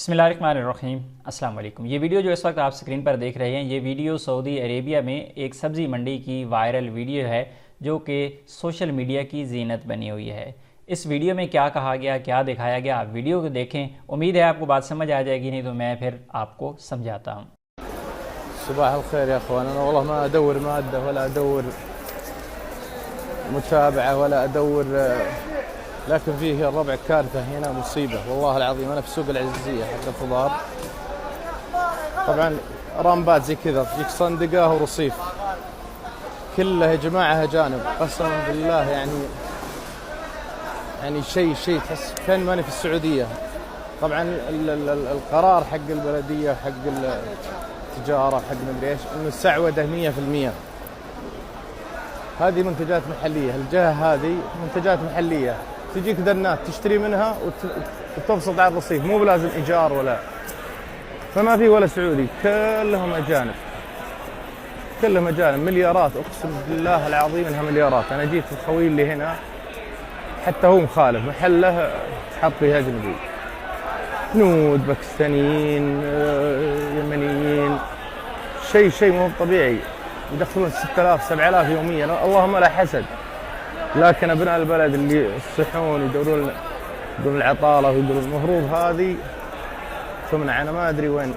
बिस्मिल्लाहिर्रहमानिर्रहीम अस्सलाम वालेकुम। ये वीडियो जो इस वक्त आप स्क्रीन पर देख रहे हैं, ये वीडियो सऊदी अरेबिया में एक सब्ज़ी मंडी की वायरल वीडियो है जो कि सोशल मीडिया की जीनत बनी हुई है। इस वीडियो में क्या कहा गया, क्या दिखाया गया, आप वीडियो को देखें। उम्मीद है आपको बात समझ आ जाएगी, नहीं तो मैं फिर आपको समझाता हूँ। صباح الخير يا اخوان. انا والله ما ادور ماده ولا ادور متابعه ولا ادور، لكن فيه الربع كارثه هنا مصيبه والله العظيم. انا في سوق العزيزيه حق الخضار، طبعا رامبات زي كذا تجيك صندقه ورصيف كله يا جماعه اجانب، قسما بالله يعني شيء تحس كان ماني في السعوديه. طبعا القرار حق البلديه حق التجاره حق مدري ايش انه السعوده 100%. هذه منتجات محليه، الجهه هذه منتجات محليه، تجيك ذنات تشتري منها وتبسط على الرصيف، مو بلازم ايجار ولا، فما في ولا سعودي، كلهم اجانب، كلهم اجانب. مليارات، اقسم بالله العظيم انها مليارات. انا جيت الخوي اللي هنا حتى هو مخالف، محله حط فيه اجنبي، هنود، باكستانيين، يمنيين، شيء مو طبيعي. يدخلون 6000 7000 يوميا، اللهم لا حسد. لكن ابناء البلد اللي يصحون يدورون العطاله ويقولون المفروض هذه تمنع. انا ما ادري وين،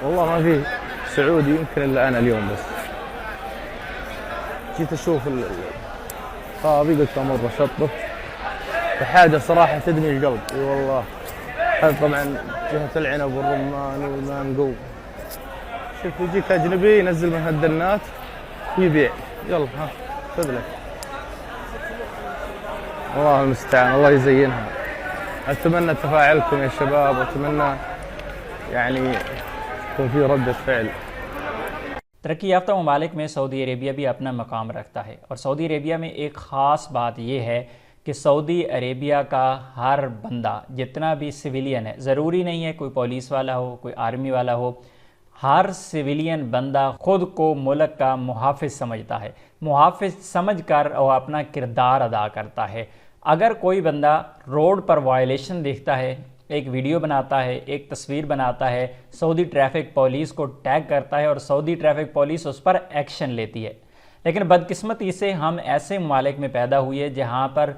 والله ما في سعودي يمكن الا انا اليوم. بس جيت اشوف الطابي قلت امر اشطف، وحاجه صراحه تدمي القلب. اي والله. هذا طبعا جهه العنب والرمان والمانجو. شوف يجيك اجنبي ينزل من هالدنات ويبيع، يلا ها خذ لك. الله المستعان، الله يزينها. اتمنى تفاعلكم يا شباب، واتمنى يكون في ردة فعل। तरक्की याफ्ता ममालिक में सऊदी अरेबिया भी अपना मकाम रखता है, और सऊदी अरेबिया में एक ख़ास बात यह है कि सऊदी अरेबिया का हर बंदा, जितना भी सिविलियन है, ज़रूरी नहीं है कोई पुलिस वाला हो, कोई आर्मी वाला हो, हर सिविलियन बंदा ख़ुद को मुल्क का मुहाफ़िज़ समझता है। मुहाफ़िज़ समझ कर वो अपना किरदार अदा करता है। अगर कोई बंदा रोड पर वायलेशन देखता है, एक वीडियो बनाता है, एक तस्वीर बनाता है, सऊदी ट्रैफिक पुलिस को टैग करता है और सऊदी ट्रैफिक पुलिस उस पर एक्शन लेती है। लेकिन बदकिस्मती से हम ऐसे ममालिक में पैदा हुए जहाँ पर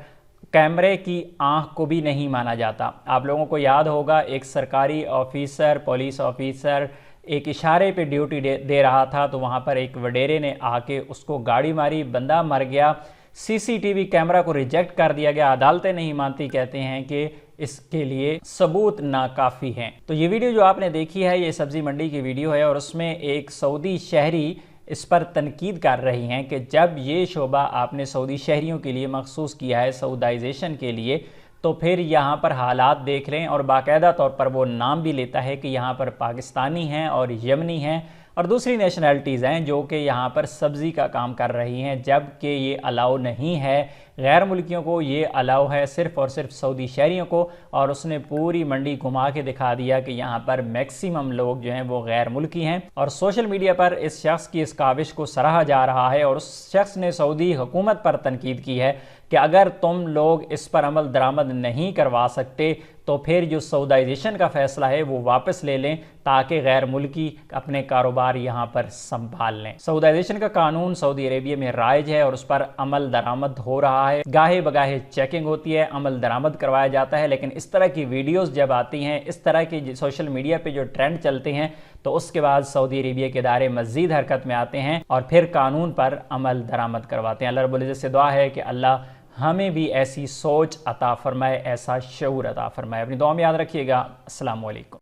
कैमरे की आँख को भी नहीं माना जाता। आप लोगों को याद होगा, एक सरकारी ऑफिसर, पुलिस ऑफिसर एक इशारे पे ड्यूटी दे रहा था, तो वहाँ पर एक वडेरे ने आके उसको गाड़ी मारी, बंदा मर गया। सीसीटीवी कैमरा को रिजेक्ट कर दिया गया। अदालतें नहीं मानती, कहते हैं कि इसके लिए सबूत नाकाफ़ी हैं। तो ये वीडियो जो आपने देखी है, ये सब्ज़ी मंडी की वीडियो है, और उसमें एक सऊदी शहरी इस पर तनकीद कर रही हैं कि जब ये शोबा आपने सऊदी शहरियों के लिए मखसूस किया है, सऊदाइजेशन के लिए, तो फिर यहाँ पर हालात देख लें। और बाकायदा तौर पर वो नाम भी लेता है कि यहाँ पर पाकिस्तानी हैं और यमनी हैं और दूसरी नेशनलिटीज़ हैं जो कि यहाँ पर सब्ज़ी का काम कर रही हैं, जबकि ये अलाउ नहीं है गैर मुल्कियों को, ये अलाउ है सिर्फ़ और सिर्फ सऊदी शहरियों को। और उसने पूरी मंडी घुमा के दिखा दिया कि यहाँ पर मैक्सिमम लोग जो हैं वो गैर मुल्की हैं। और सोशल मीडिया पर इस शख्स की इस काविश को सराहा जा रहा है, और उस शख्स ने सऊदी हुकूमत पर तनकीद की है कि अगर तुम लोग इस पर अमल दरामद नहीं करवा सकते तो फिर जो सऊदाइजेशन का फ़ैसला है वो वापस ले लें, ताकि गैर मुल्की अपने कारोबार यहाँ पर संभाल लें। सऊदाइजेशन का कानून सऊदी अरेबिया में राइज है और उस पर अमल दरामद हो रहा है। गाहे बगाहे चेकिंग होती है, अमल दरामद करवाया जाता है। लेकिन इस तरह की वीडियोज़ जब आती हैं, इस तरह की सोशल मीडिया पर जो ट्रेंड चलते हैं, तो उसके बाद सऊदी अरेबिया के इदारे मज़ीद हरकत में आते हैं और फिर कानून पर अमल दरामद करवाते हैं। अल्लाह रब्बुल इज़्ज़त से दुआ है कि अल्लाह हमें भी ऐसी सोच अता फरमाए, ऐसा शऊर अता फरमाए। अपनी दुआ में याद रखिएगा। अस्सलाम वालेकुम।